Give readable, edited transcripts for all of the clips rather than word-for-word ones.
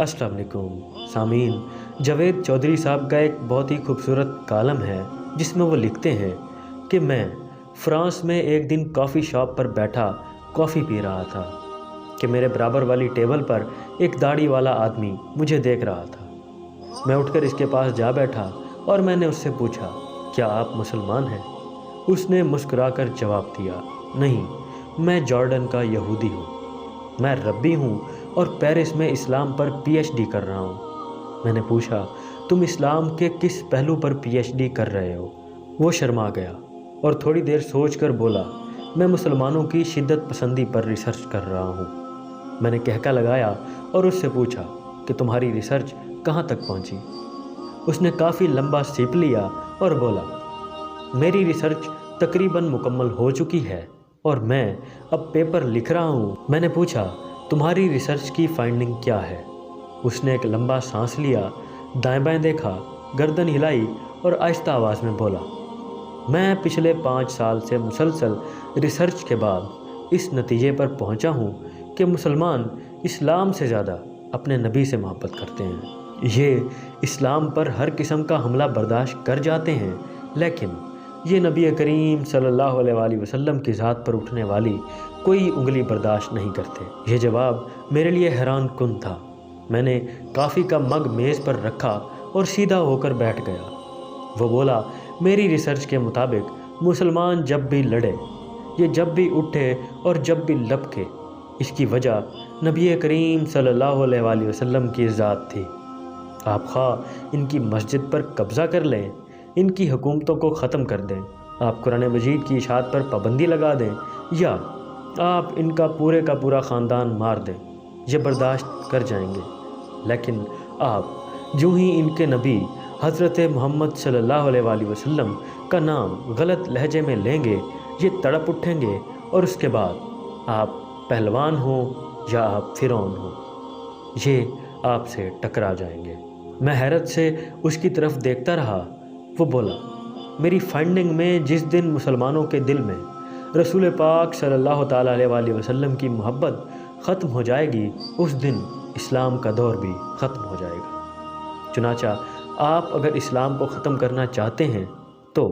अस्सलाम वालेकुम सामीन। जावेद चौधरी साहब का एक बहुत ही खूबसूरत कालम है जिसमें वो लिखते हैं कि मैं फ़्रांस में एक दिन कॉफ़ी शॉप पर बैठा कॉफ़ी पी रहा था कि मेरे बराबर वाली टेबल पर एक दाढ़ी वाला आदमी मुझे देख रहा था। मैं उठकर इसके पास जा बैठा और मैंने उससे पूछा, क्या आप मुसलमान हैं? उसने मुस्कुराकर जवाब दिया, नहीं, मैं जॉर्डन का यहूदी हूँ। मैं रब्बी हूँ और पेरिस में इस्लाम पर पीएचडी कर रहा हूँ। मैंने पूछा, तुम इस्लाम के किस पहलू पर पीएचडी कर रहे हो? वो शर्मा गया और थोड़ी देर सोचकर बोला, मैं मुसलमानों की शिद्दत पसंदी पर रिसर्च कर रहा हूँ। मैंने कहका लगाया और उससे पूछा कि तुम्हारी रिसर्च कहाँ तक पहुँची? उसने काफ़ी लंबा सिप लिया और बोला, मेरी रिसर्च तकरीबन मुकम्मल हो चुकी है और मैं अब पेपर लिख रहा हूँ। मैंने पूछा, तुम्हारी रिसर्च की फाइंडिंग क्या है? उसने एक लंबा सांस लिया, दाएं बाएं देखा, गर्दन हिलाई और आहिस्ता आवाज़ में बोला, मैं पिछले 5 साल से मुसलसल रिसर्च के बाद इस नतीजे पर पहुंचा हूं कि मुसलमान इस्लाम से ज़्यादा अपने नबी से मोहब्बत करते हैं। ये इस्लाम पर हर किस्म का हमला बर्दाश्त कर जाते हैं, लेकिन ये नबी करीम सल्लल्लाहु अलैहि वसल्लम की ज़ात पर उठने वाली कोई उंगली बर्दाश्त नहीं करते। यह जवाब मेरे लिए हैरान कुन था। मैंने कॉफ़ी का मग मेज़ पर रखा और सीधा होकर बैठ गया। वो बोला, मेरी रिसर्च के मुताबिक मुसलमान जब भी लड़े, ये जब भी उठे और जब भी लपके, इसकी वजह नबी करीम सल्लल्लाहु अलैहि वसल्लम की ज़ात थी। आप ख़्वाह इनकी मस्जिद पर कब्ज़ा कर लें, इनकी हुकूमतों को ख़त्म कर दें, आप कुरान मजीद की इशाअत पर पाबंदी लगा दें, या आप इनका पूरे का पूरा ख़ानदान मार दें, ये बर्दाश्त कर जाएंगे। लेकिन आप जो ही इनके नबी हज़रत मोहम्मद सल्लल्लाहु अलैहि वसल्लम का नाम गलत लहजे में लेंगे, ये तड़प उठेंगे और उसके बाद आप पहलवान हो या आप फ़िरौन हो, ये आपसे टकरा जाएंगे। मैं हैरत से उसकी तरफ देखता रहा। वो बोला, मेरी फाइंडिंग में जिस दिन मुसलमानों के दिल में रसूल पाक सल्लल्लाहु ताला अलैहि वसल्लम की मोहब्बत ख़त्म हो जाएगी, उस दिन इस्लाम का दौर भी ख़त्म हो जाएगा। चुनाचा आप अगर इस्लाम को ख़त्म करना चाहते हैं तो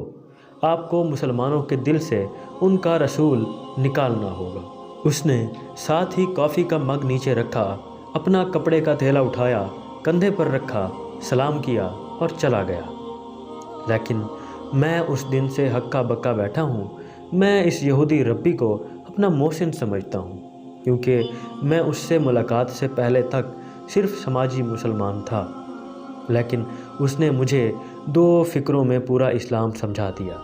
आपको मुसलमानों के दिल से उनका रसूल निकालना होगा। उसने साथ ही कॉफ़ी का मग नीचे रखा, अपना कपड़े का थैला उठाया, कंधे पर रखा, सलाम किया और चला गया। लेकिन मैं उस दिन से हक्का बक्का बैठा हूँ। मैं इस यहूदी रब्बी को अपना मोहसिन समझता हूँ, क्योंकि मैं उससे मुलाकात से पहले तक सिर्फ़ समाजी मुसलमान था, लेकिन उसने मुझे 2 फ़िक्रों में पूरा इस्लाम समझा दिया।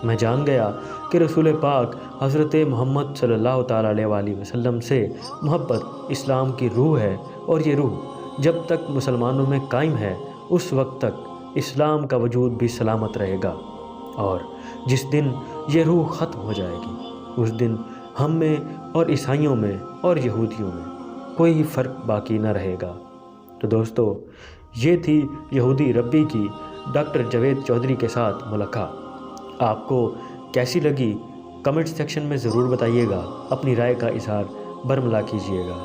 मैं जान गया कि रसूल पाक हज़रत मोहम्मद सल्लल्लाहु ताला अलैहि वसल्लम से मोहब्बत इस्लाम की रूह है, और ये रूह जब तक मुसलमानों में कायम है, उस वक्त तक इस्लाम का वजूद भी सलामत रहेगा। और जिस दिन ये रूह ख़त्म हो जाएगी, उस दिन हम में और ईसाइयों में और यहूदियों में कोई फ़र्क बाकी न रहेगा। तो दोस्तों, ये थी यहूदी रब्बी की डॉक्टर जावेद चौधरी के साथ मुलाकात। आपको कैसी लगी कमेंट सेक्शन में ज़रूर बताइएगा, अपनी राय का इज़हार बरमला कीजिएगा।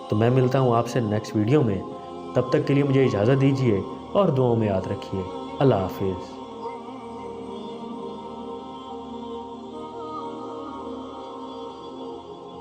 तो मैं मिलता हूँ आपसे नेक्स्ट वीडियो में। तब तक के लिए मुझे इजाज़त दीजिए और दुआओं में याद रखिए। अल्लाह हाफिज़।